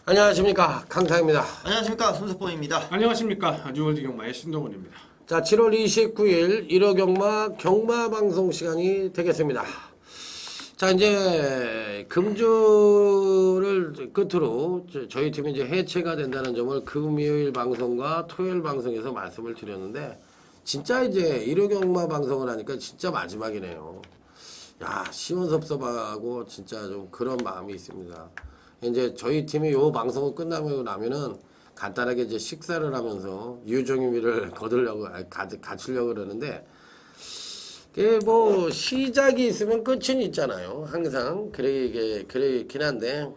안녕하십니까, 강타입니다. 안녕하십니까, 손석범입니다. 안녕하십니까. 뉴월드 경마의 신동훈입니다. 자, 7월 29일 1호 경마 방송 시간이 되겠습니다. 자, 이제 금주를 끝으로 저희 팀이 이제 해체가 된다는 점을 금요일 방송과 토요일 방송에서 말씀을 드렸는데, 진짜 이제 1호 경마 방송을 하니까 진짜 마지막이네요. 야, 시원섭섭하고 진짜 좀 그런 마음이 있습니다. 이제 저희 팀이 요 방송을 끝나고 나면은 간단하게 이제 식사를 하면서 유종의미를 갖추려고 그러는데, 그게 뭐 시작이 있으면 끝은 있잖아요. 항상 그러긴 한데,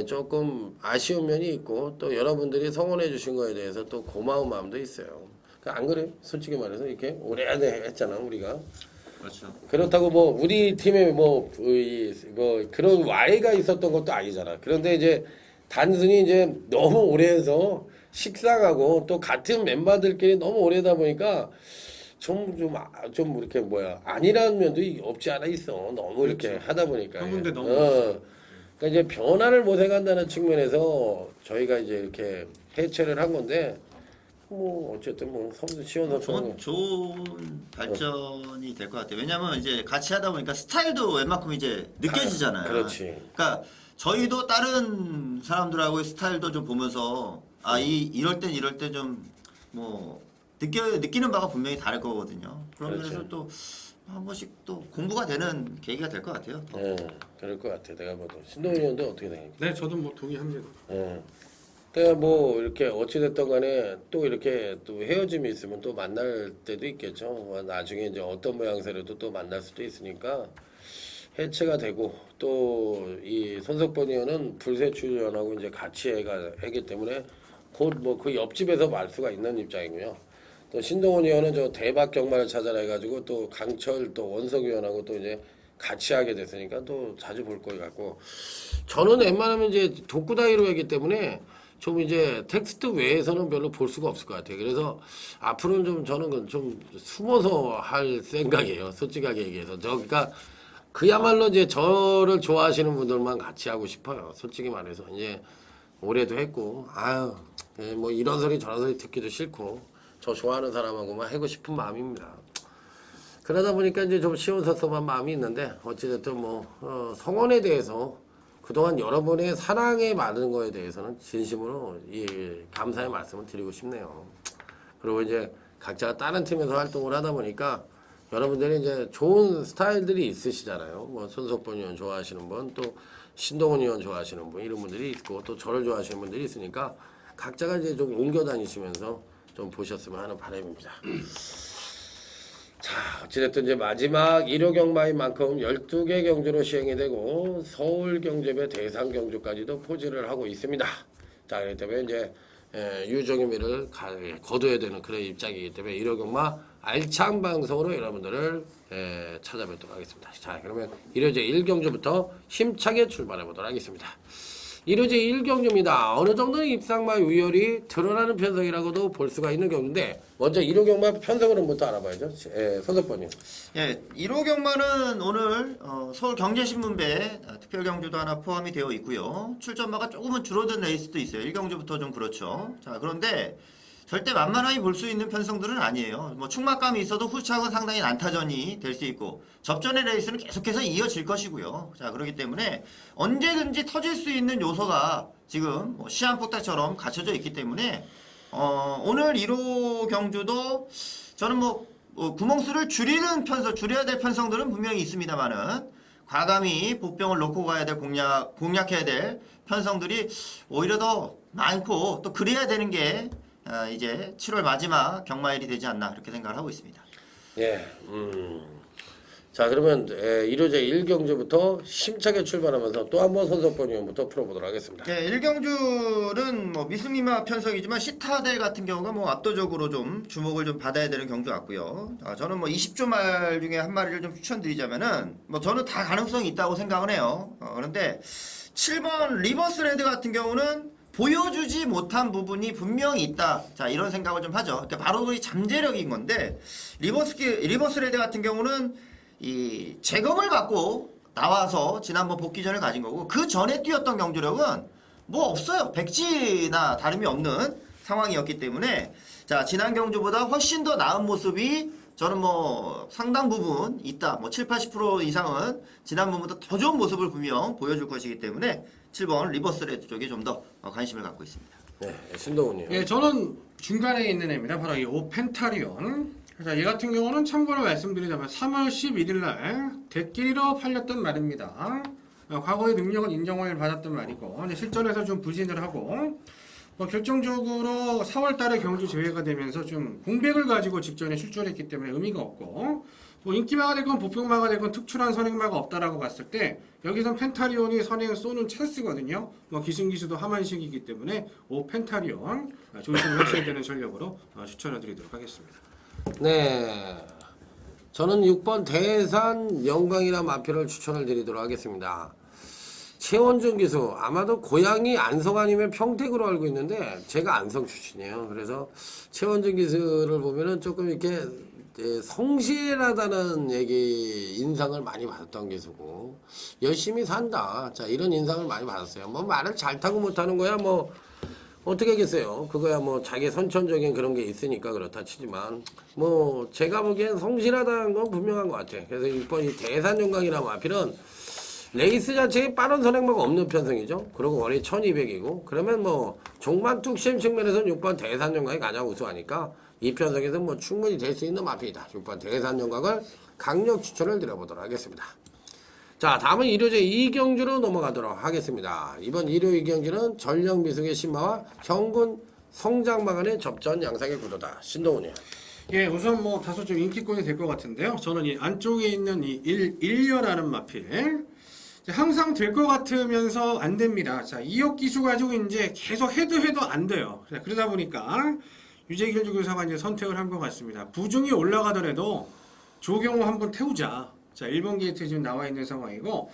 조금 아쉬운 면이 있고 또 여러분들이 성원해 주신 거에 대해서 또 고마운 마음도 있어요. 안 그래요? 솔직히 말해서 이렇게 오래 했잖아 우리가. 그렇죠. 그렇다고 뭐 우리 팀에 뭐 그런 와해가 있었던 것도 아니잖아. 그런데 이제 단순히 이제 너무 오래 해서 식상하고 또 같은 멤버들끼리 너무 오래다 보니까 좀 이렇게 아니라는 면도 없지 않아 있어. 너무 이렇게 그렇죠. 하다 보니까. 한 군데 너무 그러니까 이제 변화를 못 해간다는 측면에서 저희가 이제 이렇게 해체를 한 건데, 뭐 어쨌든 뭐 시원섭섭. 좋은 발전이 될 것 같아요. 왜냐면 이제 같이 하다 보니까 스타일도 웬만큼 이제 느껴지잖아요. 그렇지. 그러니까 저희도 다른 사람들하고의 스타일도 좀 보면서 이럴 때 좀 뭐 느끼는 바가 분명히 다를 거거든요. 그런 그렇죠. 면에서 또 한 번씩 또 공부가 되는 계기가 될 것 같아요. 더. 그럴 것 같아. 내가 봐도. 신동훈 의원도 어떻게 생각해? 네, 저도 뭐 동의합니다. 그러니까 뭐 이렇게 어찌됐든 간에 또 이렇게 또 헤어짐이 있으면 또 만날 때도 있겠죠. 나중에 이제 어떤 모양새로도 또 만날 수도 있으니까 해체가 되고, 또 이 손석범 의원은 불세출연하고 이제 같이 하기 때문에 곧 뭐 그 옆집에서 말 수가 있는 입장이고요. 또 신동훈 의원은 저 대박 경마를 찾아라 해가지고 또 강철 또 원석 의원하고 또 이제 같이 하게 됐으니까 또 자주 볼 것 같고, 저는 웬만하면 이제 독구다이로 하기 때문에 좀 이제 텍스트 외에서는 별로 볼 수가 없을 것 같아요. 그래서 앞으로는 좀 저는 좀 숨어서 할 생각이에요. 솔직하게 얘기해서. 그러니까 그야말로 이제 저를 좋아하시는 분들만 같이 하고 싶어요. 솔직히 말해서. 이제 올해도 했고, 뭐 이런 소리 저런 소리 듣기도 싫고, 저 좋아하는 사람하고만 하고 싶은 마음입니다. 그러다 보니까 이제 좀 시원섭섭한 마음이 있는데, 어찌됐든 뭐 성원에 대해서 그동안 여러분의 사랑에 받은 거에 대해서는 진심으로 감사의 말씀을 드리고 싶네요. 그리고 이제 각자가 다른 팀에서 활동을 하다 보니까 여러분들이 이제 좋은 스타일들이 있으시잖아요. 뭐 손석범 의원 좋아하시는 분, 또 신동훈 의원 좋아하시는 분, 이런 분들이 있고, 또 저를 좋아하시는 분들이 있으니까 각자가 이제 좀 옮겨 다니시면서 좀 보셨으면 하는 바람입니다. 자, 어찌됐든 이제 마지막 1호 경마인 만큼 12개 경주로 시행이 되고, 서울 경주배 대상 경주까지도 포진을 하고 있습니다. 자, 그렇기 때문에 이제 유종의미를 거둬야 되는 그런 입장이기 때문에 1호 경마 알찬 방송으로 여러분들을 찾아뵙도록 하겠습니다. 자, 그러면 1호제 1경주부터 힘차게 출발해 보도록 하겠습니다. 1호제 1경주입니다. 어느 정도는 입상마 위열이 드러나는 편성이라고도 볼 수가 있는 경우인데, 먼저 1호 경마 편성으로부터 알아봐야죠. 손석범님. 예, 1호 경마는 오늘 서울 경제신문배 특별 경주도 하나 포함이 되어 있고요. 출전마가 조금은 줄어든 레이스도 있어요. 1경주부터 좀 그렇죠. 자, 그런데 절대 만만하게 볼 수 있는 편성들은 아니에요. 뭐 충막감이 있어도 후착은 상당히 난타전이 될 수 있고, 접전의 레이스는 계속해서 이어질 것이고요. 자, 그렇기 때문에 언제든지 터질 수 있는 요소가 지금 뭐 시한폭탄처럼 갖춰져 있기 때문에 오늘 1호 경주도 저는 구멍수를 줄여야 될 편성들은 분명히 있습니다만은, 과감히 복병을 놓고 가야 될 공략해야 될 편성들이 오히려 더 많고, 또 그래야 되는 게 이제 7월 마지막 경마일이 되지 않나, 그렇게 생각을 하고 있습니다. 예, 자, 그러면 1호제 1경주부터 힘차게 출발하면서 또 한 번 손석범 의원부터 풀어보도록 하겠습니다. 네, 1경주는 뭐 미승미마 편성이지만 시타델 같은 경우가 뭐 압도적으로 좀 주목을 좀 받아야 되는 경주 같고요. 저는 뭐 20조 말 중에 한 마리를 좀 추천드리자면은, 뭐 저는 다 가능성이 있다고 생각을 해요. 그런데 7번 리버스 레드 같은 경우는 보여주지 못한 부분이 분명히 있다. 자, 이런 생각을 좀 하죠. 그러니까 바로 이 잠재력인 건데, 리버스 레드 같은 경우는 이 재검을 받고 나와서 지난번 복귀전을 가진 거고, 그 전에 뛰었던 경주력은 뭐 없어요. 백지나 다름이 없는 상황이었기 때문에 자 지난 경주보다 훨씬 더 나은 모습이 저는 뭐 상당 부분 있다. 뭐 7, 80% 이상은 지난번보다 더 좋은 모습을 분명 보여줄 것이기 때문에 7번 리버스 레드 쪽에 좀 더 관심을 갖고 있습니다. 네, 신동훈이요. 예, 저는 중간에 있는 애입니다. 바로 이 오펜타리온. 자, 얘 같은 경우는 참고로 말씀드리자면 3월 11일 날 대끼리로 팔렸던 말입니다. 과거의 능력은 인정을 받았던 말이고 근데 실전에서 좀 부진을 하고 결정적으로 4월 달에 경주 제외가 되면서 좀 공백을 가지고 직전에 출전했기 때문에 의미가 없고 뭐 인기마가 되건 보평마가 되건 특출한 선행마가 없다라고 봤을 때 여기선 펜타리온이 선행 쏘는 찬스거든요. 뭐 기승기수도 하만식이기 때문에 펜타리온 조심을 하셔야 되는 전력으로 추천을 드리도록 하겠습니다. 네, 저는 6번 대산 영광이라 마표를 추천을 드리도록 하겠습니다. 최원준 기수 아마도 고향이 안성 아니면 평택으로 알고 있는데 제가 안성 출신이에요. 그래서 최원준 기수를 보면은 조금 이렇게 성실하다는 얘기 인상을 많이 받았던 기수고 열심히 산다. 자 이런 인상을 많이 받았어요. 뭐 말을 잘 타고 못하는 거야 뭐 어떻게 하겠어요. 그거야 뭐 자기 선천적인 그런 게 있으니까 그렇다 치지만 뭐 제가 보기엔 성실하다는 건 분명한 것 같아. 그래서 6번 이 대산영광이라 마필은 레이스 자체에 빠른 선행마가 없는 편성이죠. 그리고 원래 1200이고 그러면 뭐 종만 뚝심 측면에서는 6번 대산영광이 가장 우수하니까 이 편성에서 뭐 충분히 될 수 있는 마필이다. 6번 대산영광을 강력 추천을 드려보도록 하겠습니다. 자 다음은 1호제 2경주로 넘어가도록 하겠습니다. 이번 1호 2경주는 전령미숙의 신마와 형군 성장마간의 접전 양상의 구도다. 신동훈이요. 예, 우선 뭐 다소 좀 인기권이 될 것 같은데요. 저는 이 안쪽에 있는 이 1려라는 마필 항상 될 것 같으면서 안 됩니다. 자, 2억 기수 가지고 이제 계속 해도 안 돼요. 자, 그러다 보니까 유재길 주교사가 이제 선택을 한 것 같습니다. 부중이 올라가더라도 조경호 한번 태우자. 자, 1번 게이트 지금 나와 있는 상황이고,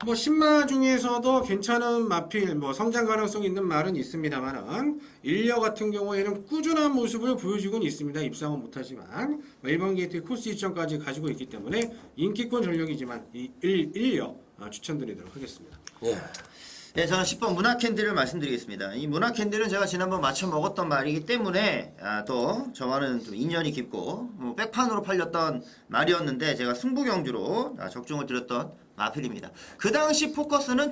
뭐, 신마 중에서도 괜찮은 마필, 뭐, 성장 가능성 있는 말은 있습니다만은, 1려 같은 경우에는 꾸준한 모습을 보여주고는 있습니다. 입상은 못하지만, 1번 게이트 코스 2점까지 가지고 있기 때문에, 인기권 전력이지만, 이 1려 추천드리도록 하겠습니다. 예. 네, 저는 10번 문화캔디를 말씀드리겠습니다. 이 문화캔디는 제가 지난번 맞춰 먹었던 말이기 때문에 또 저와는 좀 인연이 깊고 뭐 백판으로 팔렸던 말이었는데 제가 승부경주로 적중을 드렸던 마필입니다. 그 당시 포커스는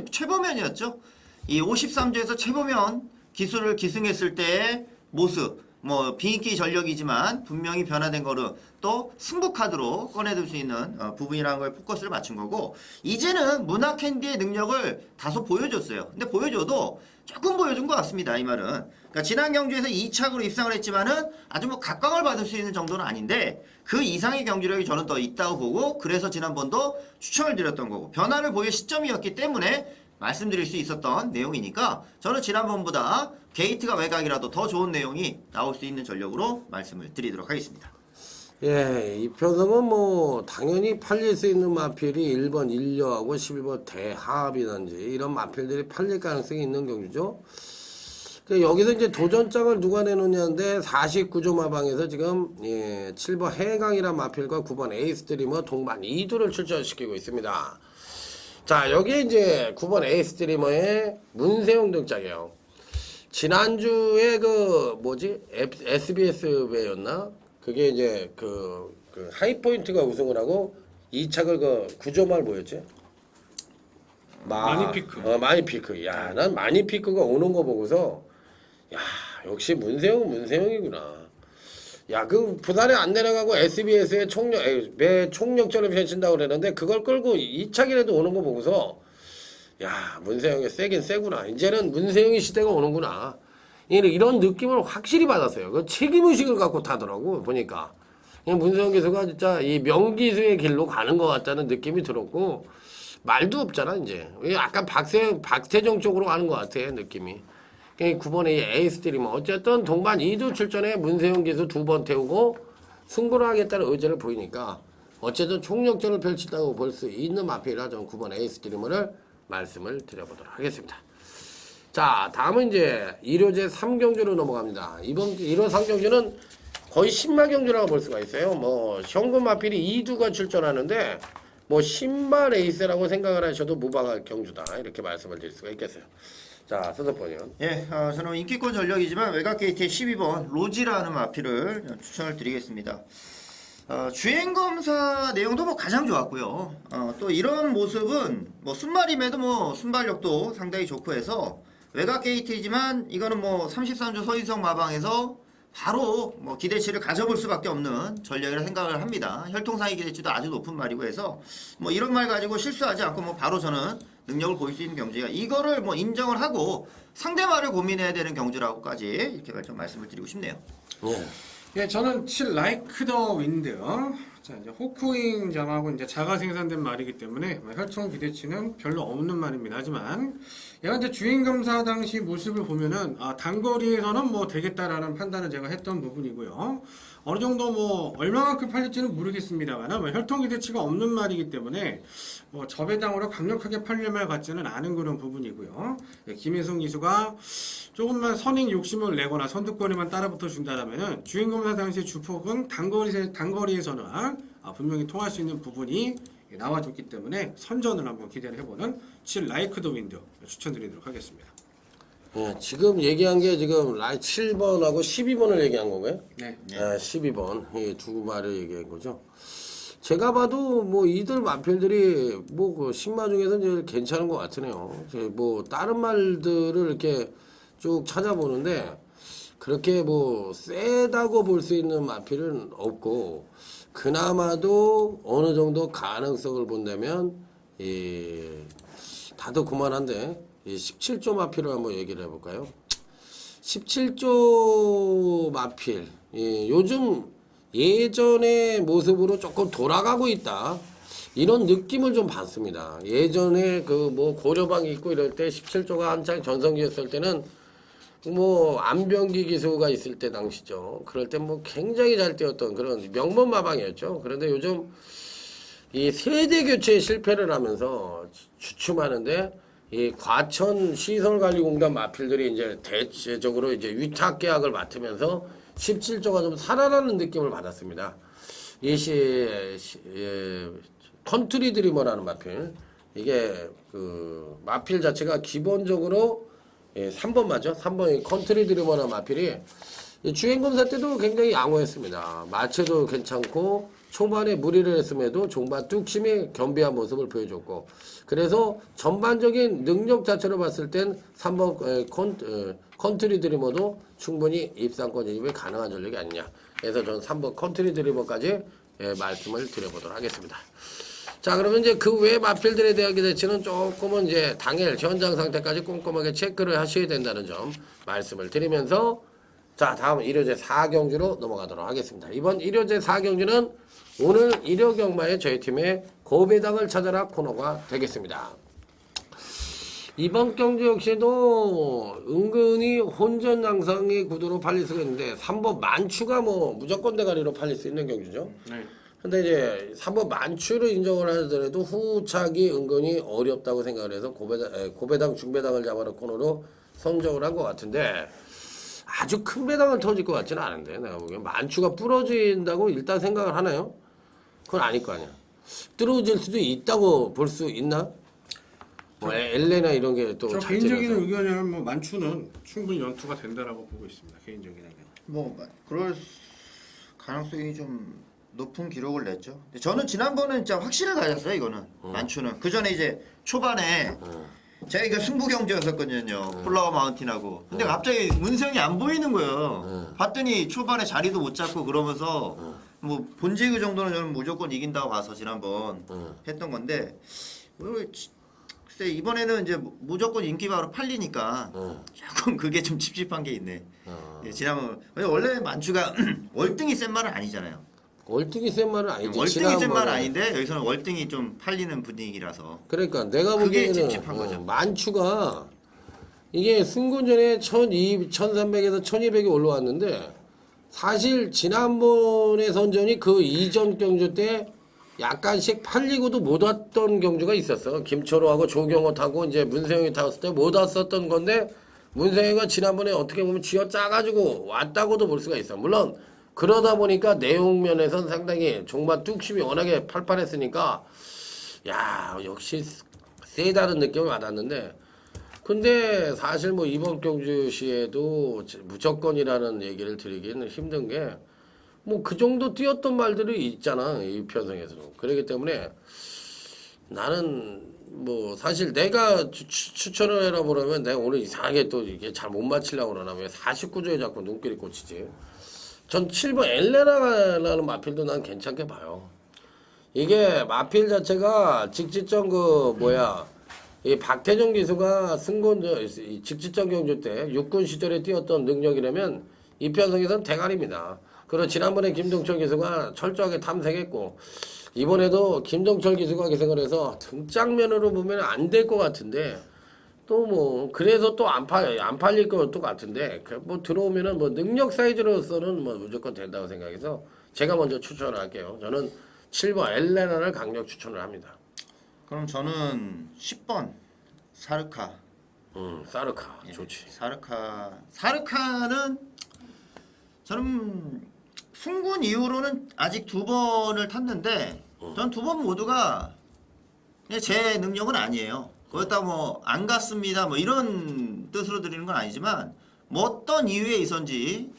최보면이었죠. 이 53조에서 최보면 기술을 기승했을 때의 모습 뭐 비인기 전력이지만 분명히 변화된 거를 또 승부 카드로 꺼내들 수 있는 부분이라는 걸 포커스를 맞춘 거고 이제는 문화 캔디의 능력을 다소 보여줬어요. 근데 보여줘도 조금 보여준 것 같습니다. 이 말은 그러니까 지난 경주에서 2착으로 입상을 했지만은 아주 뭐 각광을 받을 수 있는 정도는 아닌데 그 이상의 경주력이 저는 더 있다고 보고 그래서 지난번도 추천을 드렸던 거고 변화를 보일 시점이었기 때문에 말씀드릴 수 있었던 내용이니까 저는 지난번보다 게이트가 외곽이라도 더 좋은 내용이 나올 수 있는 전력으로 말씀을 드리도록 하겠습니다. 예, 이 편성은 뭐 당연히 팔릴 수 있는 마필이 1번 1려하고 11번 대하합이든지 이런 마필들이 팔릴 가능성이 있는 경주죠. 여기서 이제 도전장을 누가 내놓냐인데 49조 마방에서 지금 7번 해강이란 마필과 9번 에이스 드리머 동반 2두를 출전시키고 있습니다. 자, 여기에 이제 9번 에이스 드리머의 문세용 등장이에요. 지난주에 SBS 배였나? 그게 이제 그 하이포인트가 우승을 하고 2착을 9조말 뭐였지? 마니피크. 마니피크. 야, 난 마니피크가 오는 거 보고서 야, 역시 문세용은 문세용이구나. 야, 그 부산에 안 내려가고 SBS에 매 총력전을 펼친다고 그랬는데 그걸 끌고 2착이라도 오는 거 보고서 야, 문세영이 세긴 세구나. 이제는 문세영이 시대가 오는구나. 이런 느낌을 확실히 받았어요. 그 책임의식을 갖고 타더라고, 보니까. 문세영 기수가 진짜 이 명기수의 길로 가는 것 같다는 느낌이 들었고, 말도 없잖아, 이제. 약간 박태정 쪽으로 가는 것 같아, 느낌이. 9번에 이 에이스들이 뭐, 어쨌든 동반 2두 출전에 문세영 기수 2번 태우고 승부를 하겠다는 의지를 보이니까, 어쨌든 총력전을 펼친다고 볼 수 있는 마필이라 저는 9번 에이스 드리머를 말씀을 드려보도록 하겠습니다. 자, 다음은 이제 1호제 3경주로 넘어갑니다. 이번 1호 3경주는 거의 신마 경주라고 볼 수가 있어요. 뭐 현금 마필이 2두가 출전하는데 뭐 신마 레이스라고 생각을 하셔도 무방할 경주다. 이렇게 말씀을 드릴 수가 있겠어요. 자, 서석번이요. 예, 저는 인기권 전력이지만 외곽 게이트의 12번 로지라는 마필을 추천을 드리겠습니다. 주행 검사 내용도 뭐 가장 좋았고요. 또 이런 모습은 뭐 순말임에도 뭐 순발력도 상당히 좋고 해서 외곽 게이트이지만 이거는 뭐 33조 서인성 마방에서 바로 뭐 기대치를 가져볼 수밖에 없는 전략이라 생각을 합니다. 혈통상의 기대치도 아주 높은 말이고 해서 뭐 이런 말 가지고 실수하지 않고 뭐 바로 저는 능력을 보일 수 있는 경주가 이거를 뭐 인정을 하고 상대말을 고민해야 되는 경주라고까지 이렇게 좀 말씀을 드리고 싶네요. 예. 예, 저는 7 라이크 더 윈드. 자, 이제 호크윙 점하고 이제 자가 생산된 말이기 때문에 혈통 기대치는 별로 없는 말입니다. 하지만 얘가 이제 주행 검사 당시 모습을 보면은 단거리에서는 뭐 되겠다라는 판단을 제가 했던 부분이고요. 어느 정도 뭐 얼마만큼 팔릴지는 모르겠습니다만 혈통 기대치가 없는 말이기 때문에 뭐 저배당으로 강력하게 팔릴 말 같지는 않은 그런 부분이고요. 예, 김혜성 기수가 조금만 선행 욕심을 내거나 선두권에만 따라붙어 준다라면은 주행 검사 당시 주폭은 단거리에서는 분명히 통할 수 있는 부분이 나와줬기 때문에 선전을 한번 기대를 해보는 7 라이크 더 윈드 추천드리도록 하겠습니다. 예, 지금 얘기한 게 지금 7번하고 12번을 얘기한 건가요? 네. 12번. 이 두 말을 얘기한 거죠. 제가 봐도 뭐 이들 마필들이 뭐 그 신마 중에서 제일 괜찮은 것 같으네요. 뭐 다른 말들을 이렇게 쭉 찾아보는데 그렇게 뭐 세다고 볼 수 있는 마필은 없고 그나마도 어느 정도 가능성을 본다면 다들 그만한데 이 17조 마필을 한번 얘기를 해볼까요? 17조 마필 요즘 예전의 모습으로 조금 돌아가고 있다 이런 느낌을 좀 받습니다. 예전에 그 뭐 고려방 있고 이럴 때 17조가 한창 전성기였을 때는 뭐 안병기 기수가 있을 때 당시죠. 그럴 때 뭐 굉장히 잘 뛰었던 그런 명문 마방이었죠. 그런데 요즘 이 세대 교체에 실패를 하면서 주춤하는데 이 과천 시설관리공단 마필들이 이제 대체적으로 이제 위탁 계약을 맡으면서 17조가 좀 살아나는 느낌을 받았습니다. 이 컨트리 드리머라는 마필 이게 그 마필 자체가 기본적으로 3번 맞죠? 3번이 컨트리 드리머라는 마필이 주행검사 때도 굉장히 양호했습니다. 마체도 괜찮고 초반에 무리를 했음에도 종반 뚝심이 겸비한 모습을 보여줬고 그래서 전반적인 능력 자체로 봤을 땐 3번 컨트리 드리머도 충분히 입상권 진입이 가능한 전력이 아니냐. 그래서 저는 3번 컨트리 드리머까지 말씀을 드려보도록 하겠습니다. 자, 그러면 이제 그 외 마필들에 대한 기대치는 조금은 이제 당일 현장 상태까지 꼼꼼하게 체크를 하셔야 된다는 점 말씀을 드리면서 자, 다음 1호제 4경주로 넘어가도록 하겠습니다. 이번 1호제 4경주는 오늘 1호 경마의 저희 팀의 고배당을 찾아라 코너가 되겠습니다. 이번 경주 역시도 은근히 혼전 양상의 구도로 팔릴 수가 있는데 3번 만추가 뭐 무조건 대가리로 팔릴 수 있는 경주죠. 네. 근데 이제 3번 만추를 인정을 하더라도 후착이 은근히 어렵다고 생각을 해서 고배당 중배당을 잡아라 코너로 선정을 한 것 같은데 아주 큰 배당을 터질 것 같지는 않은데 내가 보기엔 만추가 부러진다고 일단 생각을 하나요? 그건 아닐 거 아니야. 뚫어질 수도 있다고 볼 수 있나? 뭐 엘레나 이런 게 또 저 개인적인 의견이라면 뭐 만추는 충분히 연투가 된다라고 보고 있습니다. 개인적인 의견. 뭐 그럴 가능성이 좀 높은 기록을 냈죠. 근데 저는 지난번에 진짜 확신을 가졌어요. 이거는 만추는 그 전에 이제 초반에 제가 이거 승부 경주였었거든요. 플라워 마운틴하고. 근데 갑자기 문성이 안 보이는 거예요. 봤더니 초반에 자리도 못 잡고 그러면서 뭐 본지그 정도는 저는 무조건 이긴다고 봐서 지난번 했던 건데 글쎄 이번에는 이제 무조건 인기바로 팔리니까 조금 그게 좀 찝찝한 게 있네. 예, 지난번 원래 만추가 월등히 센 말은 아니잖아요. 월등히 센 말은 아니지. 월등히 센 말은 아닌데 여기서는 월등히 좀 팔리는 분위기라서. 그러니까 내가 그게 보기에는 찝찝한 거죠. 만추가 이게 승군전에 1300에서 1200이 올라왔는데 사실 지난번의 선전이 그 이전 경주 때 약간씩 팔리고도 못 왔던 경주가 있었어. 김초로하고 조경호 타고 이제 문세영이 탔을 때 못 왔었던 건데 문세영이가 지난번에 어떻게 보면 쥐어 짜가지고 왔다고도 볼 수가 있어. 물론 그러다 보니까 내용 면에선 상당히 종반 뚝심이 워낙에 팔팔했으니까 야 역시 세다는 느낌을 받았는데 근데 사실 뭐 이번 경주시에도 무조건이라는 얘기를 드리기는 힘든 게 뭐 그 정도 뛰었던 말들이 있잖아 이 편성에서도. 그렇기 때문에 나는 뭐 사실 내가 추천을 해라 그러면 내가 오늘 이상하게 또 이게 잘 못 맞히려고 그러나 왜 49조에 자꾸 눈길이 꽂히지. 전 7번 엘레나라는 마필도 난 괜찮게 봐요. 이게 마필 자체가 직지점 그 뭐야 이 박태종 기수가 승군 이 직지점 경주 때 육군 시절에 뛰었던 능력이라면 이 편성에서는 대가리입니다. 그리고 지난번에 김동철 기수가 철저하게 탐색했고 이번에도 김동철 기수가 기생을 해서 등장면으로 보면 안 될 것 같은데 또 뭐 그래서 또 안 팔릴 것도 같은데 뭐 들어오면은 뭐 능력 사이즈로서는 뭐 무조건 된다고 생각해서 제가 먼저 추천을 할게요. 저는 7번 엘레나를 강력 추천을 합니다. 그럼 저는 10번 사르카. 사르카 예, 좋지. 사르카는 저는 승군 이후로는 아직 2번을 탔는데 전 2번 모두가 그냥 제 능력은 아니에요. 거기다 뭐 안 갔습니다 뭐 이런 뜻으로 드리는 건 아니지만 뭐 어떤 이유에 있었는지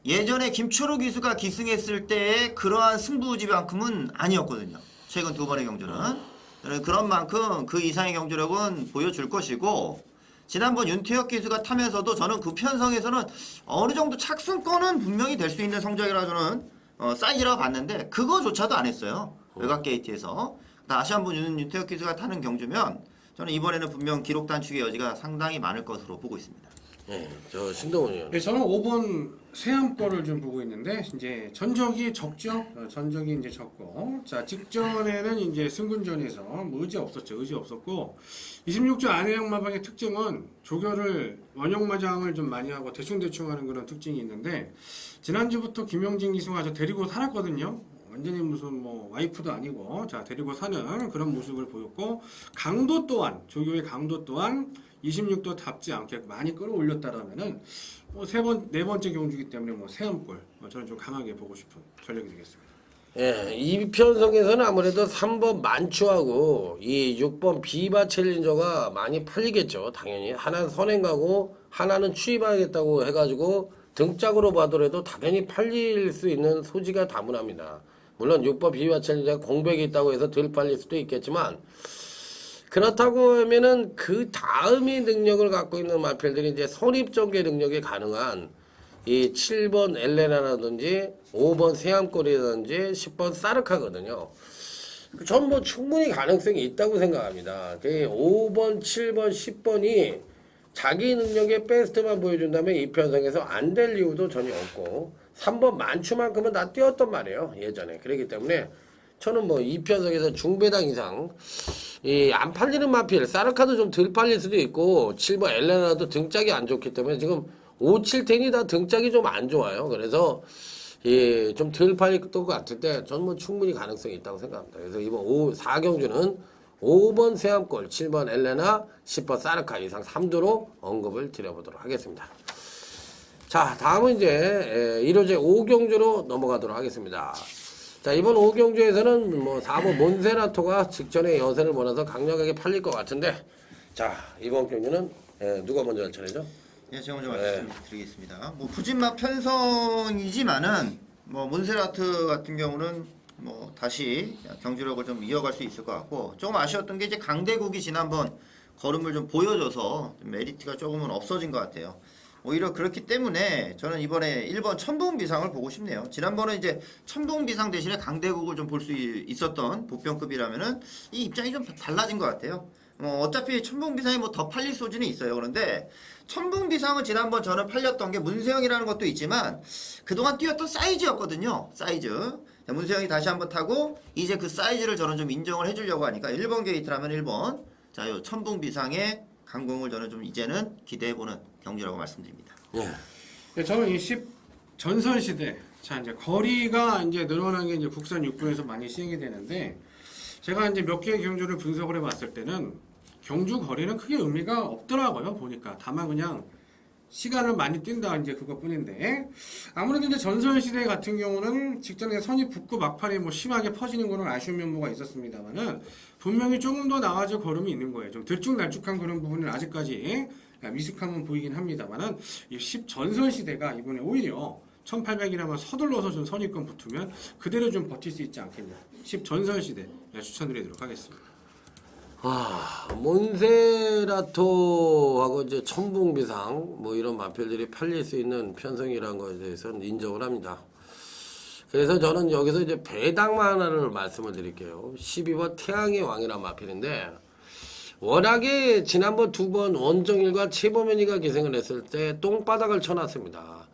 예전에 김초록 기수가 기승했을 때의 그러한 승부지만큼은 아니었거든요. 최근 2번의 경주는. 그런 만큼 그 이상의 경주력은 보여줄 것이고 지난번 윤태혁 기수가 타면서도 저는 그 편성에서는 어느 정도 착승권은 분명히 될 수 있는 성적이라 저는 사이즈라고 봤는데 그거조차도 안 했어요. 외곽 게이트에서. 다시 한번 윤태혁 기수가 타는 경주면 저는 이번에는 분명 기록 단축의 여지가 상당히 많을 것으로 보고 있습니다. 네, 저 신동훈 의원. 네, 저는 5번 세암 거를 좀 보고 있는데 이제 전적이 적죠. 전적이 이제 적고 자 직전에는 이제 승군전에서 뭐 의지 없었고 26조 안혜영 마방의 특징은 조결을 원형마장을 좀 많이 하고 대충대충 하는 그런 특징이 있는데 지난주부터 김영진 기수가 저 데리고 살았거든요. 완전히 무슨 뭐 와이프도 아니고 자 데리고 사는 그런 모습을 보였고 강도 또한 조교의 강도 또한 26도답지 않게 많이 끌어올렸다라면은 뭐 네 번째 경주기 때문에 뭐 세암골 저는 좀 강하게 보고 싶은 전력이 되겠습니다. 예, 이 편성에서는 아무래도 3번 만추하고 이 6번 비바 챌린저가 많이 팔리겠죠. 당연히 하나는 선행 가고 하나는 추입하겠다고 해가지고 등짝으로 봐더라도 당연히 팔릴 수 있는 소지가 다분합니다. 물론 6번 비바 챌린저가 공백이 있다고 해서 덜 팔릴 수도 있겠지만 그렇다고 하면은 그 다음이 능력을 갖고 있는 마필들이 이제 선입전개 능력이 가능한 이 7번 엘레나라든지 5번 세암골이라든지 10번 사르카거든요. 전 뭐 충분히 가능성이 있다고 생각합니다. 5번, 7번, 10번이 자기 능력의 베스트만 보여준다면 이 편성에서 안 될 이유도 전혀 없고 3번 만추만큼은 다 뛰었단 말이에요. 예전에. 그렇기 때문에 저는 뭐 이 편성에서 중배당 이상 안 팔리는 마필 사르카도 좀 덜 팔릴 수도 있고 7번 엘레나도 등짝이 안 좋기 때문에 지금 5, 7텐이 다 등짝이 좀 안 좋아요. 그래서 좀 덜 팔릴 것 같을 때 저는 뭐 충분히 가능성이 있다고 생각합니다. 그래서 이번 4경주는 5번 세암골, 7번 엘레나, 10번 사르카 이상 3두로 언급을 드려보도록 하겠습니다. 자, 다음은 이제 1호제 5경주로 넘어가도록 하겠습니다. 자, 이번 5경주에서는 뭐 4번 몬세라토가 직전에 여세를 몰아서 강력하게 팔릴 것 같은데 자, 이번 경주는 누가 먼저 할 차례죠? 예, 제가 먼저 말씀드리겠습니다. 뭐 부진막 편성이지만은 뭐 몬세라트 같은 경우는 뭐 다시 경주력을 좀 이어갈 수 있을 것 같고 조금 아쉬웠던 게 이제 강대국이 지난번 걸음을 좀 보여줘서 좀 메리트가 조금은 없어진 것 같아요. 오히려 그렇기 때문에 저는 이번에 1번 천부흥비상을 보고 싶네요. 지난번에 이제 천부흥비상 대신에 강대국을 좀 볼 수 있었던 보편급이라면은 이 입장이 좀 달라진 것 같아요. 어차피 천부흥비상이 뭐 더 팔릴 소지는 있어요. 그런데 천부흥비상은 지난번 저는 팔렸던 게 문세영이라는 것도 있지만 그동안 뛰었던 사이즈였거든요. 사이즈. 자, 문세영이 다시 한번 타고 이제 그 사이즈를 저는 좀 인정을 해주려고 하니까 1번 게이트라면 1번. 자, 요 천부흥비상의 강공을 저는 좀 이제는 기대해보는 경주라고 말씀드립니다. 네, 저는 이 전선 시대, 자 이제 거리가 이제 늘어난 게 이제 국산 육군에서 많이 시행이 되는데 제가 이제 몇 개의 경주를 분석을 해봤을 때는 경주 거리는 크게 의미가 없더라고요. 보니까 다만 그냥 시간을 많이 뛴다 이제 그것뿐인데 아무래도 이제 전설시대 같은 경우는 직전에 선이 붙고 막판에 뭐 심하게 퍼지는 거는 아쉬운 면모가 있었습니다만은 분명히 조금 더 나아질 걸음이 있는 거예요. 좀 들쭉날쭉한 그런 부분은 아직까지 미숙함은 보이긴 합니다만은 이 10전설시대가 이번에 오히려 1800이라면 서둘러서 좀 선입권 붙으면 그대로 좀 버틸 수 있지 않겠냐. 10전설시대 추천드리도록 하겠습니다. 몬세라토하고 이제 천붕비상 뭐 이런 마필들이 팔릴 수 있는 편성이라는 것에 대해서는 인정을 합니다. 그래서 저는 여기서 이제 배당만 하나를 말씀을 드릴게요. 12번 태양의 왕이란 마필인데 워낙에 지난번 2번 원정일과 최범현이가 기생을 했을 때 똥바닥을 쳐놨습니다.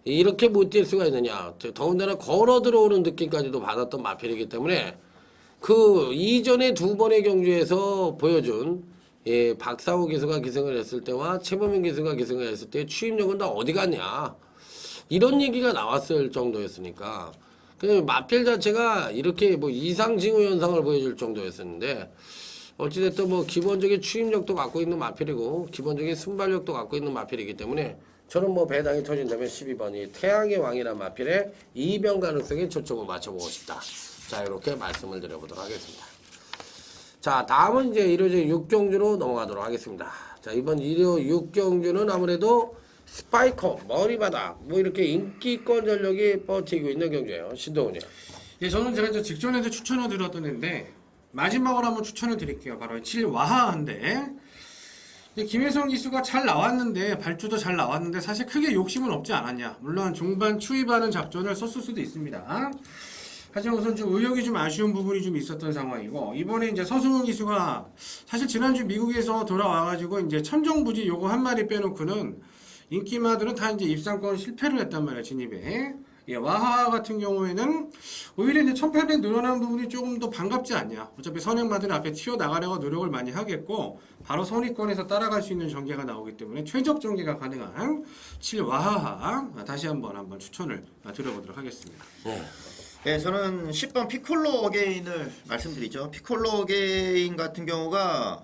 이렇게 못 뛸 수가 있느냐. 더군다나 걸어 들어오는 느낌까지도 받았던 마필이기 때문에 그 이전에 2번의 경주에서 보여준 박상우 기수가 기승을 했을 때와 최범현 기수가 기승을 했을 때 추임력은 다 어디 갔냐 이런 얘기가 나왔을 정도였으니까 그 마필 자체가 이렇게 뭐 이상 징후 현상을 보여줄 정도였었는데 어찌됐든 뭐 기본적인 추임력도 갖고 있는 마필이고 기본적인 순발력도 갖고 있는 마필이기 때문에 저는 뭐 배당이 터진다면 12번이 태양의 왕이란 마필의 이변 가능성에 초점을 맞춰보고 싶다. 자, 이렇게 말씀을 드려보도록 하겠습니다. 자, 다음은 이제 일요제 6경주로 넘어가도록 하겠습니다. 자, 이번 일요 6경주는 아무래도 스파이커, 머리바닥, 뭐 이렇게 인기권 전력이 버티고 있는 경주예요. 신동훈이요. 예, 저는 제가 이제 직전에도 추천을 드렸던 애인데 마지막으로 한번 추천을 드릴게요. 바로 7와하인데 김혜성 기수가 잘 나왔는데 발주도 잘 나왔는데 사실 크게 욕심은 없지 않았냐. 물론 중반 추입하는 작전을 썼을 수도 있습니다. 하지만 우선 좀 의욕이 좀 아쉬운 부분이 좀 있었던 상황이고 이번에 이제 서승훈 기수가 사실 지난주 미국에서 돌아와가지고 이제 천정부지 요거 한 마리 빼놓고는 인기마들은 다 이제 입상권 실패를 했단 말이에요. 진입에. 예, 와하 같은 경우에는 오히려 이제 1800 늘어난 부분이 조금 더 반갑지 않냐. 어차피 선행마들 앞에 튀어나가려고 노력을 많이 하겠고 바로 선위권에서 따라갈 수 있는 전개가 나오기 때문에 최적 전개가 가능한 7와하 다시 한번 추천을 드려보도록 하겠습니다. 네, 저는 10번 피콜로 어게인을 말씀드리죠. 피콜로 어게인 같은 경우가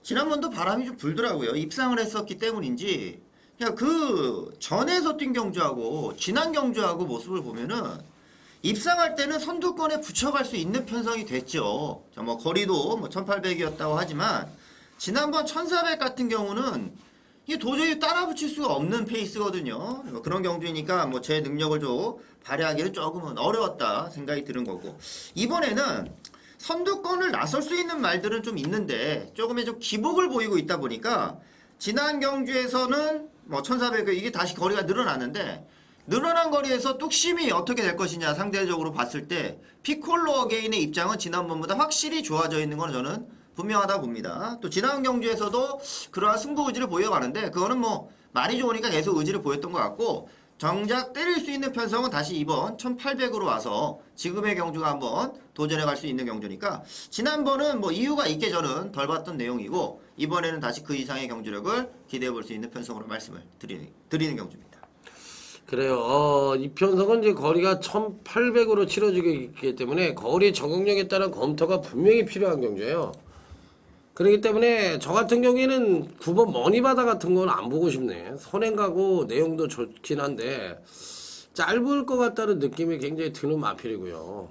지난번도 바람이 좀 불더라고요. 입상을 했었기 때문인지 그냥 그 전에서 뛴 경주하고 지난 경주하고 모습을 보면은 입상할 때는 선두권에 붙여갈 수 있는 편성이 됐죠. 자, 뭐 거리도 뭐 1800이었다고 하지만 지난번 1400 같은 경우는 이게 도저히 따라 붙일 수가 없는 페이스거든요. 뭐 그런 경주이니까 뭐 제 능력을 좀 발휘하기는 조금은 어려웠다 생각이 드는 거고 이번에는 선두권을 나설 수 있는 말들은 좀 있는데 조금의 좀 기복을 보이고 있다 보니까 지난 경주에서는 뭐 1400 이게 다시 거리가 늘어났는데 늘어난 거리에서 뚝심이 어떻게 될 것이냐 상대적으로 봤을 때 피콜로 어게인의 입장은 지난번보다 확실히 좋아져 있는 건 저는 분명하다 봅니다. 또 지난 경주에서도 그러한 승부 의지를 보여가는데 그거는 뭐 많이 좋으니까 계속 의지를 보였던 것 같고 정작 때릴 수 있는 편성은 다시 이번 1800으로 와서 지금의 경주가 한번 도전해 갈 수 있는 경주니까 지난번은 뭐 이유가 있게 저는 덜 봤던 내용이고 이번에는 다시 그 이상의 경주력을 기대해 볼 수 있는 편성으로 말씀을 드리는 경주입니다. 그래요. 이 편성은 이제 거리가 1800으로 치러지고 있기 때문에 거리 적응력에 따른 검토가 분명히 필요한 경주예요. 그렇기 때문에 저 같은 경우에는 9번 머니바다 같은 건 안 보고 싶네. 선행가고 내용도 좋긴 한데 짧을 것 같다는 느낌이 굉장히 드는 마필이고요.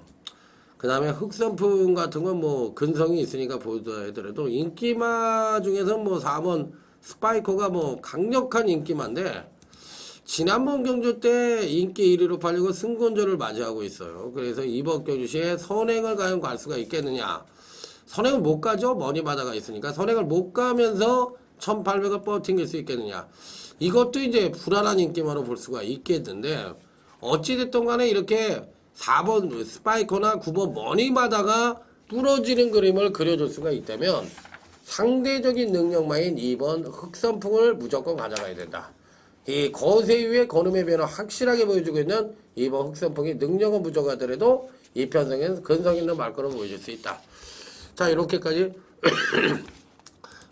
그 다음에 흑선풍 같은 건 뭐 근성이 있으니까 보더라도 인기마 중에서는 뭐 4번 스파이커가 뭐 강력한 인기마인데 지난번 경주 때 인기 1위로 팔리고 승권전을 맞이하고 있어요. 그래서 이번 경주시에 선행을 과연 갈 수가 있겠느냐. 선행을 못 가죠. 머니바다가 있으니까 선행을 못 가면서 1800을 버팅길 수 있겠느냐. 이것도 이제 불안한 인기마로 볼 수가 있겠는데 어찌됐든 간에 이렇게 4번 스파이커나 9번 머니바다가 부러지는 그림을 그려줄 수가 있다면 상대적인 능력마인 2번 흑선풍을 무조건 가져가야 된다. 이 거세 이후에 거름의 변화 확실하게 보여주고 있는 2번 흑선풍이 능력은 부족하더라도 이 편성에서 근성 있는 말걸음을 보여줄 수 있다. 자, 이렇게까지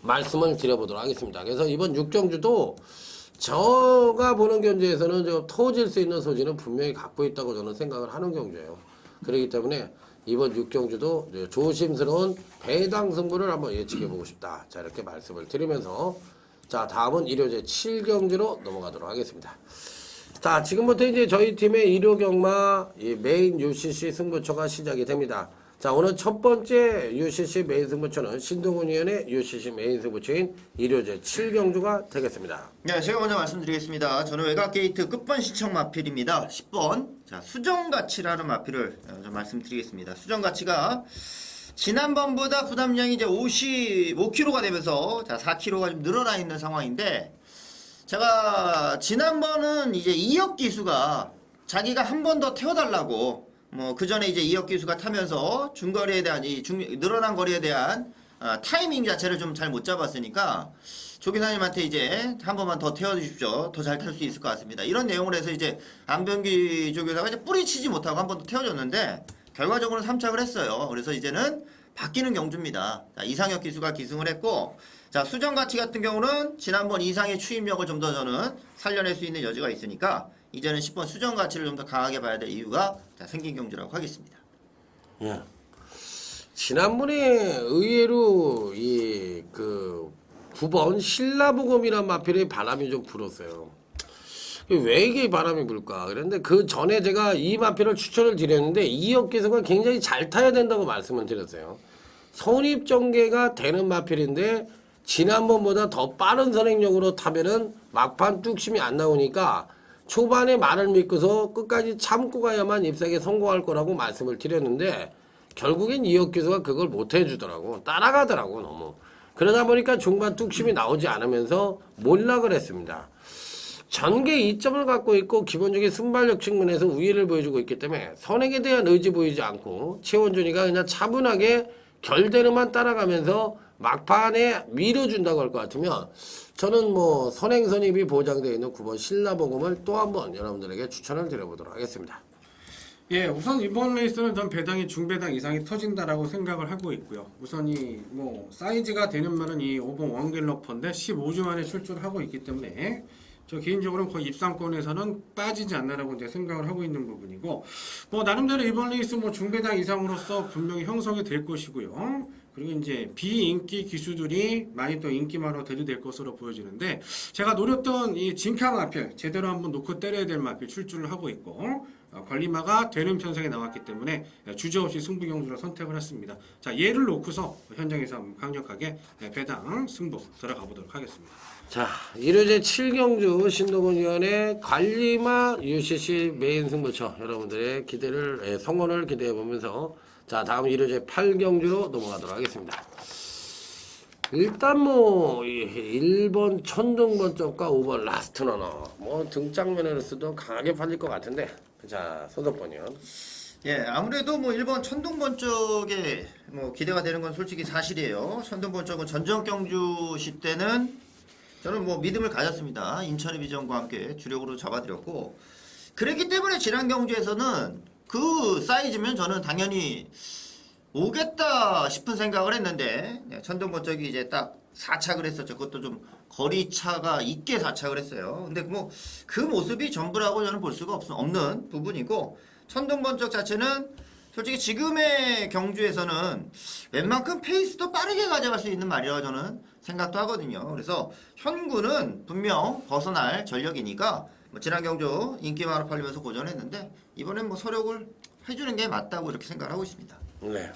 말씀을 드려보도록 하겠습니다. 그래서 이번 6경주도 제가 보는 경주에서는 좀 터질 수 있는 소지는 분명히 갖고 있다고 저는 생각을 하는 경주예요. 그렇기 때문에 이번 6경주도 조심스러운 배당 승부를 한번 예측해보고 싶다. 자, 이렇게 말씀을 드리면서 자, 다음은 일요제 7경주로 넘어가도록 하겠습니다. 자, 지금부터 이제 저희 팀의 일요경마 메인 UCC 승부처가 시작이 됩니다. 자, 오늘 첫 번째 UCC 메인 승부처는 신동훈 위원의 UCC 메인 승부처인 일요제 7경주가 되겠습니다. 네, 제가 먼저 말씀드리겠습니다. 저는 외곽게이트 끝번 신청 마필입니다. 10번. 자, 수정가치라는 마필을 좀 말씀드리겠습니다. 수정가치가 지난번보다 부담량이 이제 55kg가 되면서 자, 4kg가 좀 늘어나 있는 상황인데, 제가 지난번은 이제 이혁 기수가 자기가 한 번 더 태워달라고 뭐 그 전에 이제 이혁 기수가 타면서 중거리에 대한 늘어난 거리에 대한 타이밍 자체를 좀 잘 못 잡았으니까 조기사님한테 이제 한 번만 더 태워주십시오. 더 잘 탈 수 있을 것 같습니다. 이런 내용을 해서 이제 안병기 조교사가 이제 뿌리치지 못하고 한 번 더 태워줬는데 결과적으로는 3착을 했어요. 그래서 이제는 바뀌는 경주입니다. 자, 이상혁 기수가 기승을 했고, 자, 수정가치 같은 경우는 지난번 이상의 추임력을 좀 더 저는 살려낼 수 있는 여지가 있으니까 이제는 10번 수정가치를 좀 더 강하게 봐야 될 이유가 자, 생긴 경주라고 하겠습니다. 예. 지난번에 의외로 9번 신라보검이란 마필에 바람이 좀 불었어요. 왜 이게 바람이 불까? 그런데 그 전에 제가 이 마필을 추천을 드렸는데 이혁 기수가 굉장히 잘 타야 된다고 말씀을 드렸어요. 선입전개가 되는 마필인데 지난번보다 더 빠른 선행력으로 타면은 막판 뚝심이 안 나오니까 초반에 말을 믿고서 끝까지 참고 가야만 잎사귀에 성공할 거라고 말씀을 드렸는데 결국엔 이혁 기수가 그걸 못 해주더라고. 따라가더라고 너무. 그러다 보니까 중반 뚝심이 나오지 않으면서 몰락을 했습니다. 전개 2점을 갖고 있고 기본적인 순발력 측면에서 우위를 보여주고 있기 때문에 선행에 대한 의지 보이지 않고 최원준이가 그냥 차분하게 결대로만 따라가면서 막판에 밀어준다고 할 것 같으면 저는 뭐 선행 선입이 보장되어 있는 9번 신라보검을 또 한번 여러분들에게 추천을 드려보도록 하겠습니다. 예, 우선 이번 레이스는 전 배당이 중배당 이상이 터진다라고 생각을 하고 있고요. 우선 뭐 사이즈가 되는 말은 이 5번 원갤러퍼인데 15주 만에 출조를 하고 있기 때문에 저 개인적으로는 거의 입상권에서는 빠지지 않나라고 이제 생각을 하고 있는 부분이고, 뭐 나름대로 이번 레이스 뭐 중배당 이상으로서 분명히 형성이 될 것이고요. 그리고 이제 비인기 기수들이 많이 또 인기마로 대두될 것으로 보여지는데, 제가 노렸던 이 진카 마필 제대로 한번 놓고 때려야 될 마필 출주를 하고 있고, 관리마가 되는 편성에 나왔기 때문에 주저없이 승부 경주를 선택을 했습니다. 자, 얘를 놓고서 현장에서 한번 강력하게 배당 승부 들어가 보도록 하겠습니다. 자, 일요제 7경주 신동훈 위원의 관리마 UCC 메인 승부처 여러분들의 기대를 성원을 기대해 보면서 자, 다음 일요제 8경주로 넘어가도록 하겠습니다. 일단 뭐 1번 천둥번쩍과 5번 라스트러너 뭐 등장면으로서도 강하게 팔릴 것 같은데, 자, 소속번이요. 예, 아무래도 뭐 1번 천둥번 쪽에 뭐 기대가 되는 건 솔직히 사실이에요. 천둥번 쪽은 전정 경주시 때는 저는 뭐 믿음을 가졌습니다. 인천의 비전과 함께 주력으로 잡아드렸고, 그랬기 때문에 지난 경주에서는 그 사이즈면 저는 당연히 오겠다 싶은 생각을 했는데, 천둥번 쪽이 이제 딱 4착을 했었죠. 그것도 좀 거리차가 있게 4착을 했어요. 근데 뭐 그 모습이 전부라고 저는 볼 수가 없는 부분이고, 천둥번 쪽 자체는 솔직히 지금의 경주에서는 웬만큼 페이스도 빠르게 가져갈 수 있는 말이라고 저는 생각도 하거든요. 그래서 현구는 분명 벗어날 전력이니까 뭐 지난 경주 인기마로 팔리면서 고전했는데 이번엔 뭐 서력을 해주는 게 맞다고 이렇게 생각을 하고 있습니다. 네.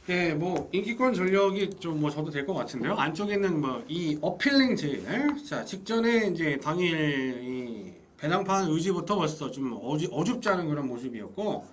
예, 뭐 인기권 전력이 좀 뭐 저도 될 것 같은데요. 안쪽에는 뭐 이 어필링 제일, 자 직전에 이제 당일 이 배당판 의지부터 벌써 좀 어줍지 않은 그런 모습이었고,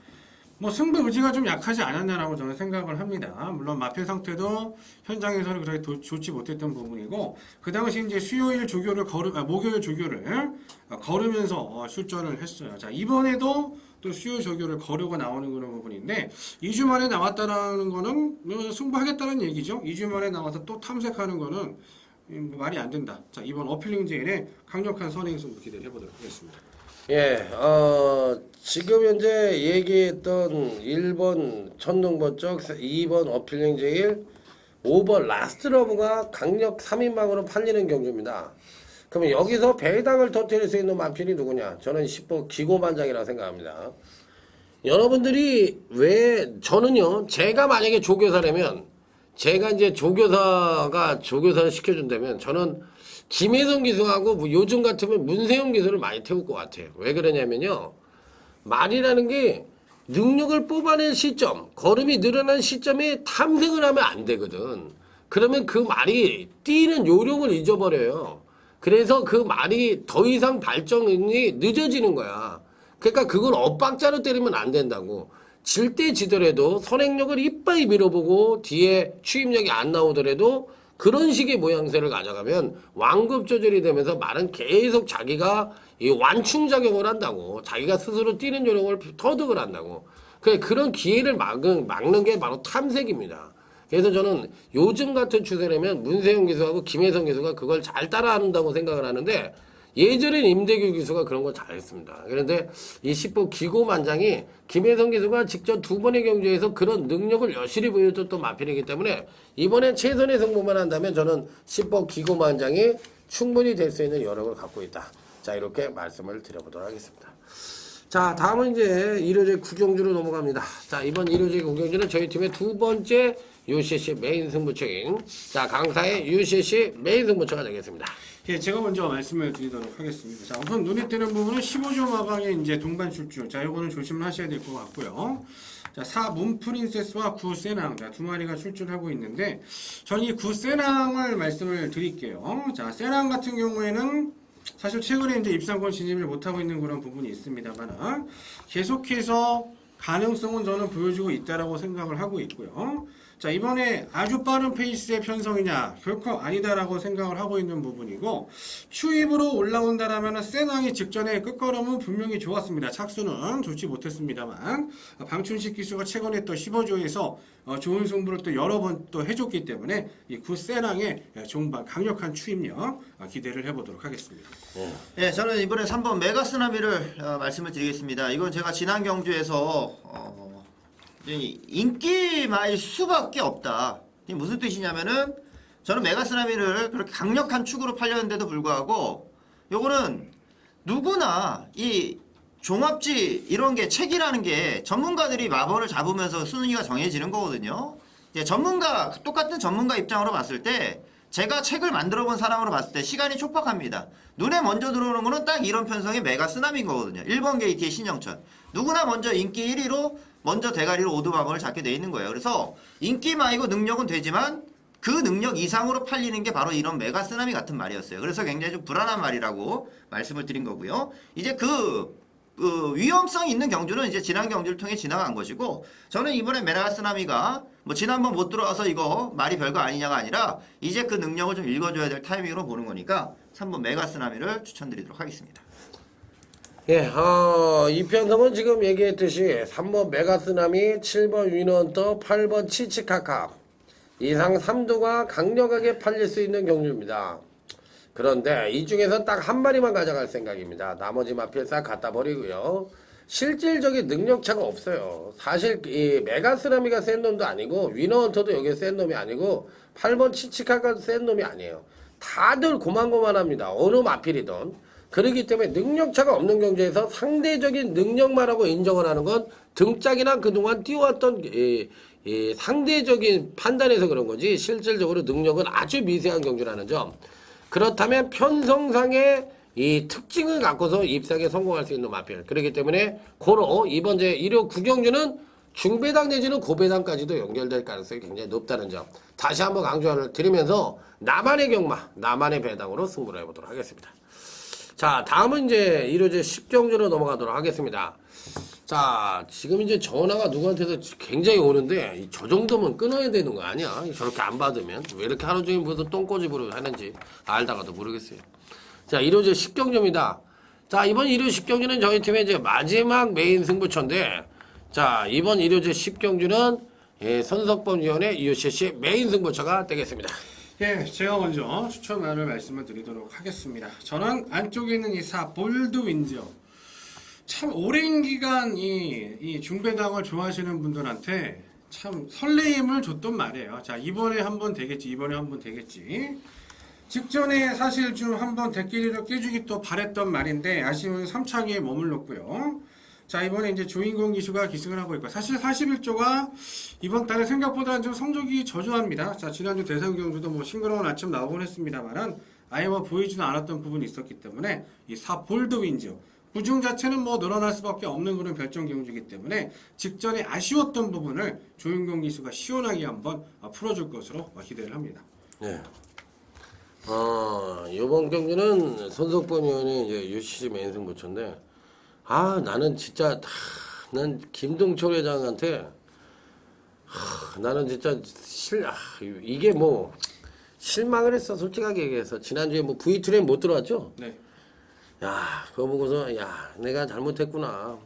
뭐 승부 의지가 좀 약하지 않았나라고 저는 생각을 합니다. 물론 마필 상태도 현장에서는 그렇게 좋지 못했던 부분이고, 그 당시 이제 수요일 조교를 목요일 조교를 걸으면서 출전을 했어요. 자, 이번에도 또 수요 조교를 거르고 나오는 그런 부분인데, 2주 만에 나왔다라는 거는 승부하겠다는 얘기죠. 2주 만에 나와서 또 탐색하는 거는 말이 안 된다. 자, 이번 어필링 제일의 강력한 선행 승부 기대를 해보도록 하겠습니다. 예, 지금 현재 얘기했던 1번 천둥번쩍, 2번 어필링 제일, 5번 라스트 러브가 강력 3인방으로 팔리는 경주입니다. 그러면 여기서 배당을 터뜨릴 수 있는 마필이 누구냐? 저는 10번 기고만장이라고 생각합니다. 여러분들이 저는요, 제가 만약에 조교사라면, 제가 이제 조교사를 시켜준다면, 저는 김혜성 기수하고 뭐 요즘 같으면 문세영 기수를 많이 태울 것 같아요. 왜 그러냐면요. 말이라는 게 능력을 뽑아낼 시점, 걸음이 늘어난 시점에 탐색을 하면 안 되거든. 그러면 그 말이 뛰는 요령을 잊어버려요. 그래서 그 말이 더 이상 발전이 늦어지는 거야. 그러니까 그걸 엇박자로 때리면 안 된다고. 질 때 지더라도 선행력을 이빠이 밀어보고 뒤에 추임력이 안 나오더라도 그런 식의 모양새를 가져가면 완급 조절이 되면서 말은 계속 자기가 이 완충작용을 한다고. 자기가 스스로 뛰는 요령을 터득을 한다고. 그런 기회를 막는 게 바로 탐색입니다. 그래서 저는 요즘 같은 추세라면 문세영 기수하고 김혜성 기수가 그걸 잘 따라한다고 생각을 하는데 예전엔 임대규 기수가 그런 걸 잘했습니다. 그런데 이 10보 기고만장이 김혜성 기수가 직접 두 번의 경주에서 그런 능력을 여실히 보여줬던 마필이기 때문에 이번에 최선의 승부만 한다면 저는 10보 기고만장이 충분히 될 수 있는 여력을 갖고 있다. 자, 이렇게 말씀을 드려보도록 하겠습니다. 자, 다음은 이제 1호제 구경주로 넘어갑니다. 자, 이번 1호제 구경주는 저희 팀의 두 번째 UCC 메인 승부처인 자, 강사의 UCC 메인 승부처가 되겠습니다. 예, 제가 먼저 말씀을 드리도록 하겠습니다. 자, 우선 눈에 띄는 부분은 15조 마방의 이제 동반 출주. 자, 요거는 조심을 하셔야 될 것 같고요. 자, 4 문프린세스와 9 세낭. 자, 두 마리가 출주를 하고 있는데, 저는 이 9 세낭을 말씀을 드릴게요. 자, 세낭 같은 경우에는 사실 최근에 이제 입상권 진입을 못하고 있는 그런 부분이 있습니다만, 계속해서 가능성은 저는 보여주고 있다라고 생각을 하고 있고요. 자, 이번에 아주 빠른 페이스의 편성이냐? 결코 아니다라고 생각을 하고 있는 부분이고, 추입으로 올라온다라면 세낭이 직전에 끝걸음은 분명히 좋았습니다. 착수는 좋지 못했습니다만, 방춘식 기수가 최근에 또 15조에서 좋은 승부를 또 여러 번 또 해줬기 때문에 이 구세낭의 종반 강력한 추입력 기대를 해보도록 하겠습니다. 네, 저는 이번에 3번 메가스나미를 말씀을 드리겠습니다. 이건 제가 지난 경주에서 인기마일 수밖에 없다. 이게 무슨 뜻이냐면은 저는 메가스나미를 그렇게 강력한 축으로 팔렸는데도 불구하고 요거는 누구나 이 종합지 이런 게 책이라는 게 전문가들이 마번을 잡으면서 순위가 정해지는 거거든요. 이제 똑같은 전문가 입장으로 봤을 때 제가 책을 만들어 본 사람으로 봤을 때 시간이 촉박합니다. 눈에 먼저 들어오는 거는 딱 이런 편성의 메가스나미인 거거든요. 1번 게이트의 신영천. 누구나 먼저 인기 1위로 먼저 대가리로 오드마번을 잡게 돼 있는 거예요. 그래서 인기마이고 능력은 되지만 그 능력 이상으로 팔리는 게 바로 이런 메가스나미 같은 말이었어요. 그래서 굉장히 좀 불안한 말이라고 말씀을 드린 거고요. 이제 그 위험성이 있는 경주는 이제 지난 경주를 통해 지나간 것이고, 저는 이번에 메가스나미가 뭐 지난번 못 들어와서 이거 말이 별거 아니냐가 아니라 이제 그 능력을 좀 읽어줘야 될 타이밍으로 보는 거니까 3번 메가스나미를 추천드리도록 하겠습니다. 예, 이 편성은 지금 얘기했듯이 3번 메가스나미, 7번 위너헌터, 8번 치치카카 이상 3두가 강력하게 팔릴 수 있는 경주입니다. 그런데 이 중에서 딱 한 마리만 가져갈 생각입니다. 나머지 마필 싹 갖다 버리고요. 실질적인 능력차가 없어요. 사실 이 메가스나미가 센 놈도 아니고 위너헌터도 여기 센 놈이 아니고 8번 치치카카도 센 놈이 아니에요. 다들 고만고만합니다. 어느 마필이든. 그렇기 때문에 능력차가 없는 경주에서 상대적인 능력만하고 인정을 하는 건 등짝이나 그동안 띄워왔던 상대적인 판단에서 그런 거지 실질적으로 능력은 아주 미세한 경주라는 점. 그렇다면 편성상의 이 특징을 갖고서 입상에 성공할 수 있는 마필. 그렇기 때문에 고로 이번 제 1호 구경주는 중배당 내지는 고배당까지도 연결될 가능성이 굉장히 높다는 점. 다시 한번 강조를 드리면서 나만의 경마, 나만의 배당으로 승부를 해보도록 하겠습니다. 자, 다음은 이제 1호제 10경주로 넘어가도록 하겠습니다. 자, 지금 이제 전화가 누구한테서 굉장히 오는데 저 정도면 끊어야 되는 거 아니야? 저렇게 안 받으면 왜 이렇게 하루 종일 무슨 똥꼬집으로 하는지 알다가도 모르겠어요. 자, 1호제 10경주입니다. 자, 이번 1호 10경주는 저희 팀의 이제 마지막 메인 승부처인데, 자, 이번 1호제 10경주는 손석범 위원의 UCC 메인 승부처가 되겠습니다. 예, 제가 먼저 추천안을 말씀을 드리도록 하겠습니다. 저는 안쪽에 있는 이 4 볼드 윈저. 참 오랜 기간 이 중배당을 좋아하시는 분들한테 참 설레임을 줬던 말이에요. 자, 이번에 한번 되겠지, 이번에 한번 되겠지. 직전에 사실 좀 한번 대끼리를 깨주기 또 바랬던 말인데 아쉬운 3차기에 머물렀고요. 자, 이번에 이제 조인공 기수가 기승을 하고 있고, 사실 41조가 이번 달에 생각보다 좀 성적이 저조합니다. 자, 지난주 대상경주도 뭐 싱그러운 아침 나오곤 했습니다만은 아예 뭐 보이지는 않았던 부분이 있었기 때문에 이 4볼드 윈즈 부중 자체는 뭐 늘어날 수밖에 없는 그런 별점 경주이기 때문에 직전에 아쉬웠던 부분을 조윤경 기수가 시원하게 한번 풀어줄 것으로 기대를 합니다. 네. 이번 경기는 손석범 의원이 이제 UCC 메인 승부처인데, 나는 진짜, 난 김동철 회장한테, 나는 진짜 이게 뭐, 실망을 했어, 솔직하게 얘기해서. 지난주에 뭐 V2에 못 들어왔죠? 네. 야, 그거 보고서, 야, 내가 잘못했구나.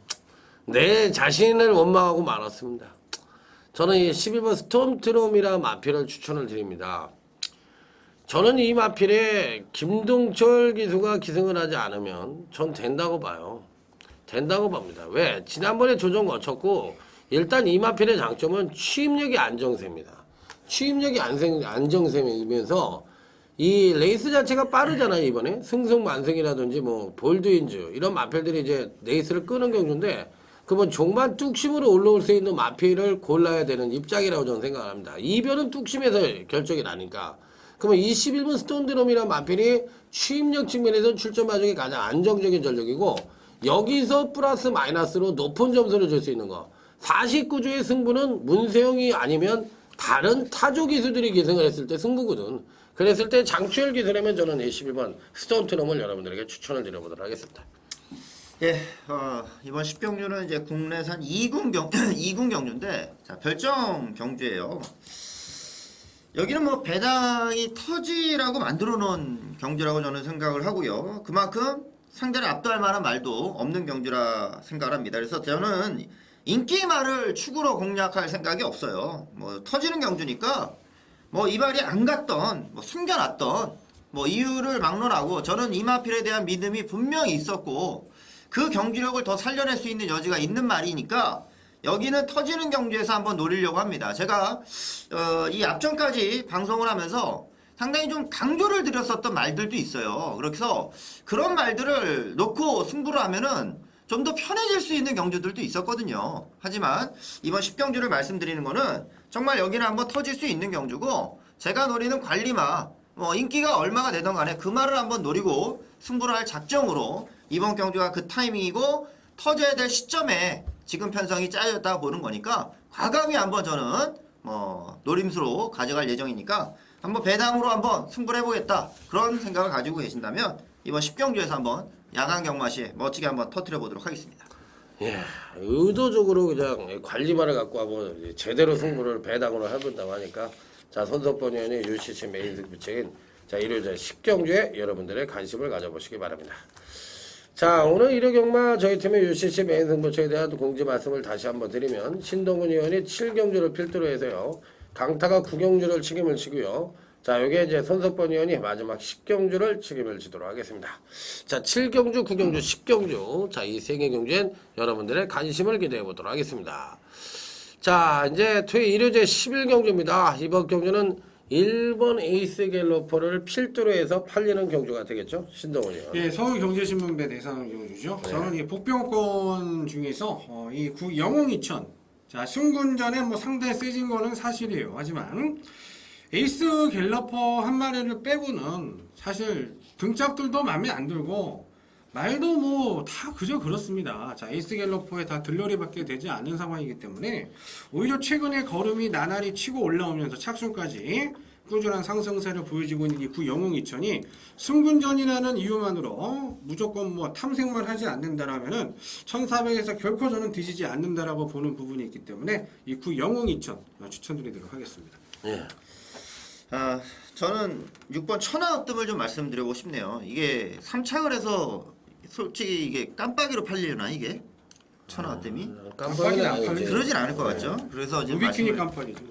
내 자신을 원망하고 말았습니다. 저는 이 11번 스톰트롬이라 마필을 추천을 드립니다. 저는 이 마필에 김동철 기수가 기승을 하지 않으면 전 된다고 봐요. 된다고 봅니다. 왜? 지난번에 조정 거쳤고 일단 이 마필의 장점은 취입력이 안정세입니다. 취입력이 안정세면서 이 레이스 자체가 빠르잖아요. 이번에 승승만승이라든지 뭐 볼드윈즈 이런 마필들이 이제 레이스를 끄는 경주인데 그러면 종만 뚝심으로 올라올 수 있는 마필을 골라야 되는 입장이라고 저는 생각합니다. 이변은 뚝심에서 결정이 나니까. 그러면 21번 스톤드롬이란 마필이 취입력 측면에서 출전 마중에 가장 안정적인 전력이고 여기서 플러스 마이너스로 높은 점수를 줄 수 있는 거. 49주의 승부는 문세영이 아니면 다른 타조 기수들이 기승을 했을 때 승부거든. 그랬을 때 장추열 기수라면 저는 21번 스톤트롬을 여러분들에게 추천을 드려보도록 하겠습니다. 예, 이번 10경주는 이제 국내산 2군 경주인데, 자, 별점 경주예요. 여기는 뭐 배당이 터지라고 만들어 놓은 경주라고 저는 생각을 하고요. 그만큼 상대를 압도할 만한 말도 없는 경주라 생각을 합니다. 그래서 저는 인기말을 축으로 공략할 생각이 없어요. 뭐 터지는 경주니까 뭐 이발이 안 갔던 뭐 숨겨놨던 뭐 이유를 막론하고 저는 이마필에 대한 믿음이 분명히 있었고 그 경기력을 더 살려낼 수 있는 여지가 있는 말이니까 여기는 터지는 경주에서 한번 노리려고 합니다. 제가 이 앞전까지 방송을 하면서 상당히 좀 강조를 드렸었던 말들도 있어요. 그래서 그런 말들을 놓고 승부를 하면은 좀 더 편해질 수 있는 경주들도 있었거든요. 하지만 이번 10경주를 말씀드리는 거는 정말 여기는 한번 터질 수 있는 경주고 제가 노리는 관리마 뭐 인기가 얼마가 되던 간에 그 말을 한번 노리고 승부를 할 작정으로 이번 경주가 그 타이밍이고 터져야 될 시점에 지금 편성이 짜여졌다 보는 거니까 과감히 한번 저는 노림수로 가져갈 예정이니까 한번 배당으로 한번 승부를 해보겠다 그런 생각을 가지고 계신다면 이번 10경주에서 한번 야간 경마시에 멋지게 한번 터뜨려 보도록 하겠습니다. 예, 의도적으로 그냥 관리만을 갖고 한번 제대로 승부를 배당으로 해본다고 하니까 자 손석범 의원이 UCC 메인 승부책인 자 일요일 10경주에 여러분들의 관심을 가져보시기 바랍니다. 자 오늘 일요 경마 저희 팀의 UCC 메인 승부책에 대한 공지 말씀을 다시 한번 드리면 신동훈 의원이 7경주를 필두로 해서요 강타가 9경주를 책임을 지고요. 자, 요게 이제 손석범 의원이 마지막 10경주를 책임을 지도록 하겠습니다. 자, 7경주, 9경주, 10경주. 자, 이 세 개 경주엔 여러분들의 관심을 기대해 보도록 하겠습니다. 자, 이제 일요제 11경주입니다. 이번 경주는 일본 에이스 갤러퍼를 필두로 해서 팔리는 경주가 되겠죠? 신동훈 의원. 예, 서울경제신문배 대상 경주죠. 네. 저는 이 복병권 중에서 이 영웅 2000. 자, 승군전에 뭐 상당히 세진 거는 사실이에요. 하지만 에이스 갤러퍼 한 마리를 빼고는 사실 등짝들도 마음에 안 들고 말도 뭐 다 그저 그렇습니다. 자, 에이스 갤러퍼에 다 들러리밖에 되지 않는 상황이기 때문에 오히려 최근에 걸음이 나날이 치고 올라오면서 착순까지 꾸준한 상승세를 보여주고 있는 이 영웅 2000이 승군전이라는 이유만으로 무조건 뭐 탐색만 하지 않는다라면은 1400에서 결코 저는 뒤지지 않는다라고 보는 부분이 있기 때문에 이 영웅 2000 추천드리도록 하겠습니다. 예. 저는 6번 천하업뜸을 좀 말씀드리고 싶네요. 이게 3착을 해서 솔직히 이게 깜빡이로 팔리려나 이게? 천하업뜸이? 깜빡이는 아니지. 그러진 않을 것 같죠? 그래서 지금 루비킨이 깜빡이죠.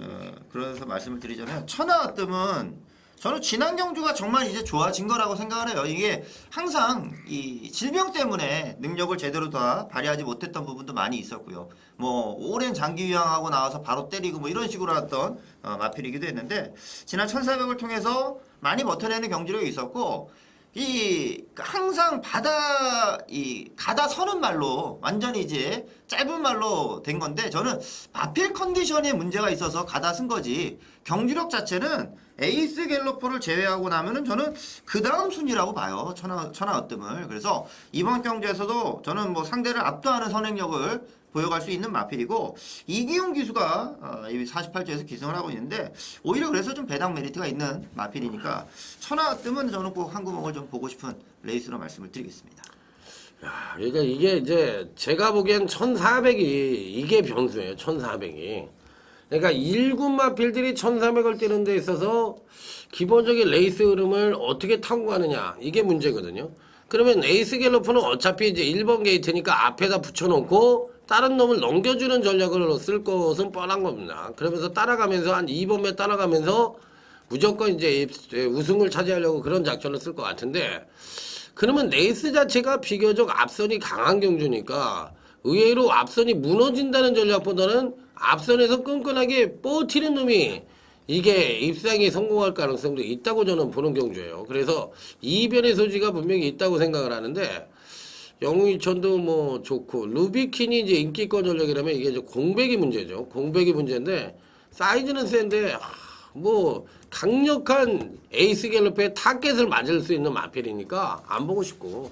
그래서 말씀을 드리자면 천하업뜸은 저는 지난 경주가 정말 이제 좋아진 거라고 생각을 해요. 이게 항상 이 질병 때문에 능력을 제대로 다 발휘하지 못했던 부분도 많이 있었고요. 뭐 오랜 장기 유양하고 나와서 바로 때리고 뭐 이런 식으로 했던 마필이기도 했는데 지난 1400을 통해서 많이 버텨내는 경주력이 있었고 항상 가다 서는 말로 완전히 이제 짧은 말로 된 건데 저는 마필 컨디션에 문제가 있어서 가다 쓴 거지 경주력 자체는 에이스 갤러퍼를 제외하고 나면은 저는 그 다음 순위라고 봐요. 천하 으뜸을. 그래서 이번 경주에서도 저는 뭐 상대를 압도하는 선행력을 보여갈 수 있는 마필이고 이기용 기수가 48조에서 기승을 하고 있는데 오히려 그래서 좀 배당 메리트가 있는 마필이니까 천하뜸은 저는 꼭 한 구멍을 좀 보고 싶은 레이스로 말씀을 드리겠습니다. 야, 그러니까 이게 이제 제가 보기엔 1400이 이게 변수예요. 1400이. 그러니까 1군 마필들이 1400을 뛰는 데 있어서 기본적인 레이스 흐름을 어떻게 타고 가느냐 이게 문제거든요. 그러면 에이스 갤러프는 어차피 이제 1번 게이트니까 앞에다 붙여놓고 다른 놈을 넘겨주는 전략으로 쓸 것은 뻔한 겁니다. 그러면서 따라가면서 한 2번에 따라가면서 무조건 이제 우승을 차지하려고 그런 작전을 쓸 것 같은데 그러면 레이스 자체가 비교적 앞선이 강한 경주니까 의외로 앞선이 무너진다는 전략보다는 앞선에서 끈끈하게 버티는 놈이 이게 입상에 성공할 가능성도 있다고 저는 보는 경주예요. 그래서 이변의 소지가 분명히 있다고 생각을 하는데 영웅이천도 뭐 좋고 루비킨이 이제 인기권 전략이라면 이게 이제 공백이 문제죠. 공백이 문제인데 사이즈는 센데 뭐 강력한 에이스 갤러프의 타겟을 맞을 수 있는 마필이니까 안 보고 싶고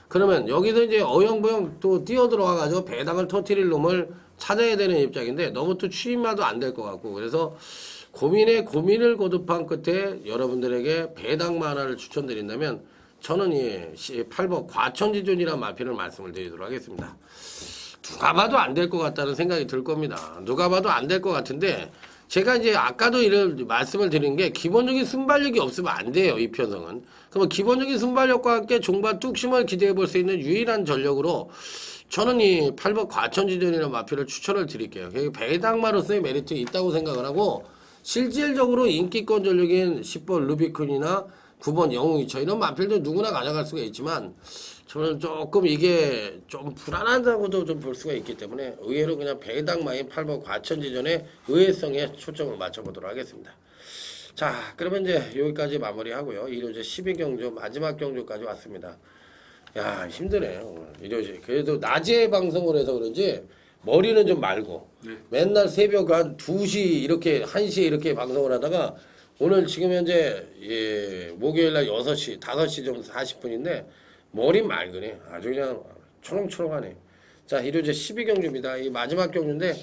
그러면 여기서 이제 어영부영 또 뛰어 들어와가지고 배당을 터트릴 놈을 찾아야 되는 입장인데 너무 또 취임마도 안 될 것 같고 그래서 고민을 거듭한 끝에 여러분들에게 배당마 하나를 추천드린다면 저는 이 8번 과천지존이라는 마필을 말씀을 드리도록 하겠습니다. 누가 봐도 안 될 것 같다는 생각이 들 겁니다. 누가 봐도 안 될 것 같은데 제가 이제 아까도 이런 말씀을 드린 게 기본적인 순발력이 없으면 안 돼요. 이 편성은. 그러면 기본적인 순발력과 함께 종반 뚝심을 기대해 볼 수 있는 유일한 전력으로 저는 이 8번 과천지존이라는 마필을 추천을 드릴게요. 배당마로서의 메리트 있다고 생각을 하고 실질적으로 인기권 전력인 10번 루비콘이나 9번 영웅이차 이런 마필도 누구나 가져갈 수가 있지만 저는 조금 이게 좀 불안하다고도 좀 볼 수가 있기 때문에 의외로 그냥 배당마인 8번 과천지전의 의외성에 초점을 맞춰보도록 하겠습니다. 자 그러면 이제 여기까지 마무리하고요. 일요제 12경주 마지막 경주까지 왔습니다. 야 힘드네요. 일요제 그래도 낮에 방송을 해서 그런지 머리는 좀 말고 맨날 새벽 한 2시 이렇게 1시에 이렇게 방송을 하다가 오늘 지금 현재 목요일날 6시 5시 정도 40분인데 머리 맑으네. 아주 그냥 초롱초롱하네. 자 일요제 12경주입니다. 이 마지막 경주인데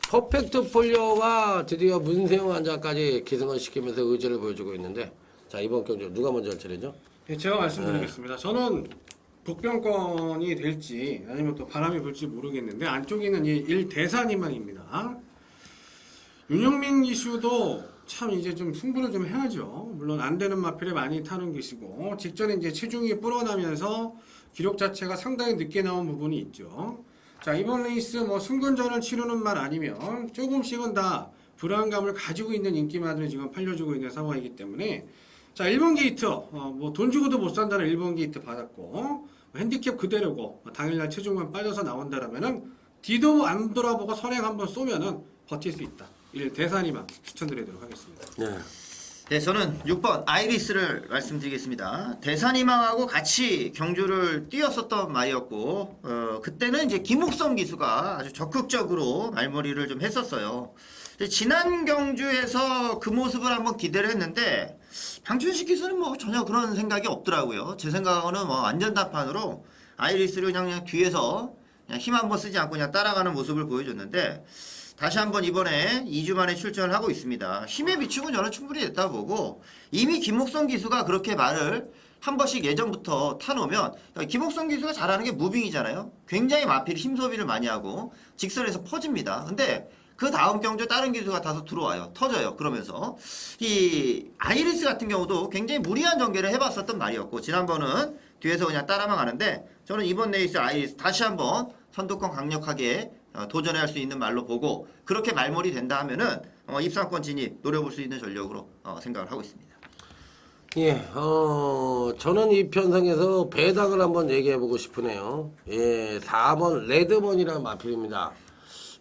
퍼펙트 폴리오가 드디어 문세영 환자까지 기승을 시키면서 의지를 보여주고 있는데 자 이번 경주 누가 먼저 할 차례죠? 네, 제가 말씀드리겠습니다. 저는 복병권이 될지 아니면 또 바람이 불지 모르겠는데 안쪽에는 이 1대사니만입니다. 윤영민 기수도 참 이제 좀 승부를 좀 해야죠. 물론 안 되는 마필에 많이 타는 기수고 직전에 이제 체중이 불어나면서 기록 자체가 상당히 늦게 나온 부분이 있죠. 자 이번 레이스 뭐 승근전을 치르는 말 아니면 조금씩은 다 불안감을 가지고 있는 인기마들이 지금 팔려주고 있는 상황이기 때문에 자 1번 게이트 뭐 돈 주고도 못 산다는 1번 게이트 받았고 핸디캡 그대로고 당일날 체중만 빠져서 나온다라면은 뒤도 안 돌아보고 선행 한번 쏘면은 버틸 수 있다. 1대사니만 추천드리도록 하겠습니다. 네, 저는 6번 아이리스를 말씀드리겠습니다. 대산희망하고 같이 경주를 뛰었었던 말이었고 그때는 이제 김옥성 기수가 아주 적극적으로 말머리를 좀 했었어요. 지난 경주에서 그 모습을 한번 기대를 했는데 방춘식 기수는 뭐 전혀 그런 생각이 없더라고요. 제 생각은 뭐 완전 단판으로 아이리스를 그냥 뒤에서 그냥 힘 한번 쓰지 않고 그냥 따라가는 모습을 보여줬는데 다시 한번 이번에 2주 만에 출전을 하고 있습니다. 힘의 비축은 저는 충분히 됐다고 보고 이미 김옥성 기수가 그렇게 말을 한 번씩 예전부터 타놓으면 김옥성 기수가 잘하는 게 무빙이잖아요. 굉장히 마필 힘 소비를 많이 하고 직선에서 퍼집니다. 근데 그 다음 경주 다른 기수가 다소 들어와요. 터져요. 그러면서 이 아이리스 같은 경우도 굉장히 무리한 전개를 해봤었던 말이었고 지난번은 뒤에서 그냥 따라만 가는데 저는 이번 레이스 아이리스 다시 한번 선두권 강력하게 도전할 수 있는 말로 보고 그렇게 말몰이 된다 하면은 입상권 진입 노려볼 수 있는 전력으로 생각을 하고 있습니다. 예, 저는 이 편성에서 배당을 한번 얘기해보고 싶으네요. 예, 4번 레드먼이라는 마필입니다.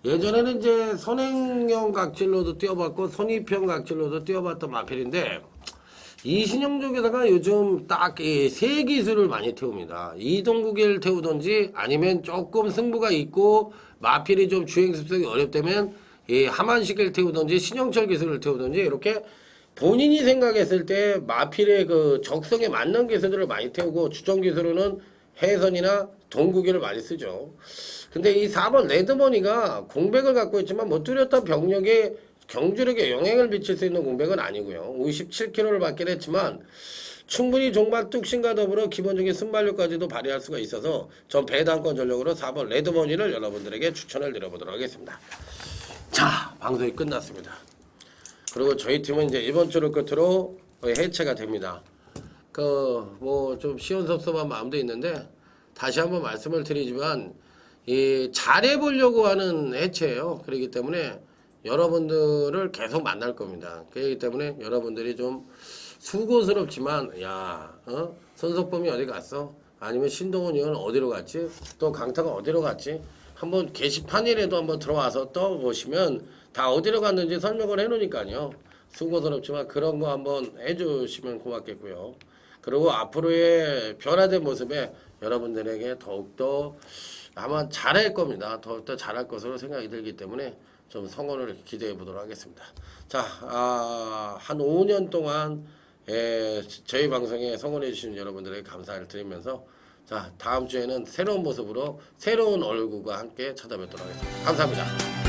예전에는 이제 선행형 각질로도 뛰어봤고 선입형 각질로도 뛰어봤던 마필인데 이신영조 교사가 요즘 딱 이 세 기술을 많이 태웁니다. 이동국을 태우든지 아니면 조금 승부가 있고 마필이 좀 주행 습성이 어렵다면 이 하만식을 태우든지 신영철 기술을 태우든지 이렇게 본인이 생각했을 때 마필의 그 적성에 맞는 기술들을 많이 태우고 주전 기술로는 해선이나 동국이를 많이 쓰죠. 근데 이 4번 레드머니가 공백을 갖고 있지만 뭐 뚜렷한 병력에 경주력에 영향을 미칠 수 있는 공백은 아니고요. 57km를 받긴 했지만 충분히 종말 뚝심과 더불어 기본적인 순발력까지도 발휘할 수가 있어서 전 배당권 전력으로 4번 레드머니를 여러분들에게 추천을 드려보도록 하겠습니다. 자, 방송이 끝났습니다. 그리고 저희 팀은 이제 이번 주를 끝으로 거의 해체가 됩니다. 뭐 좀 시원섭섭한 마음도 있는데 다시 한번 말씀을 드리지만 이 잘해보려고 하는 해체예요. 그렇기 때문에 여러분들을 계속 만날 겁니다. 그렇기 때문에 여러분들이 좀 수고스럽지만 손석범이 어디 갔어? 아니면 신동훈 의원 어디로 갔지? 또 강타가 어디로 갔지? 한번 게시판이라도 한번 들어와서 떠보시면 다 어디로 갔는지 설명을 해놓으니까요. 수고스럽지만 그런 거 한번 해주시면 고맙겠고요. 그리고 앞으로의 변화된 모습에 여러분들에게 더욱더 아마 잘할 겁니다. 더욱더 잘할 것으로 생각이 들기 때문에 좀 성원을 기대해 보도록 하겠습니다. 자, 한 5년 동안 저희 방송에 성원해 주신 여러분들에게 감사를 드리면서 자, 다음 주에는 새로운 모습으로 새로운 얼굴과 함께 찾아뵙도록 하겠습니다. 감사합니다.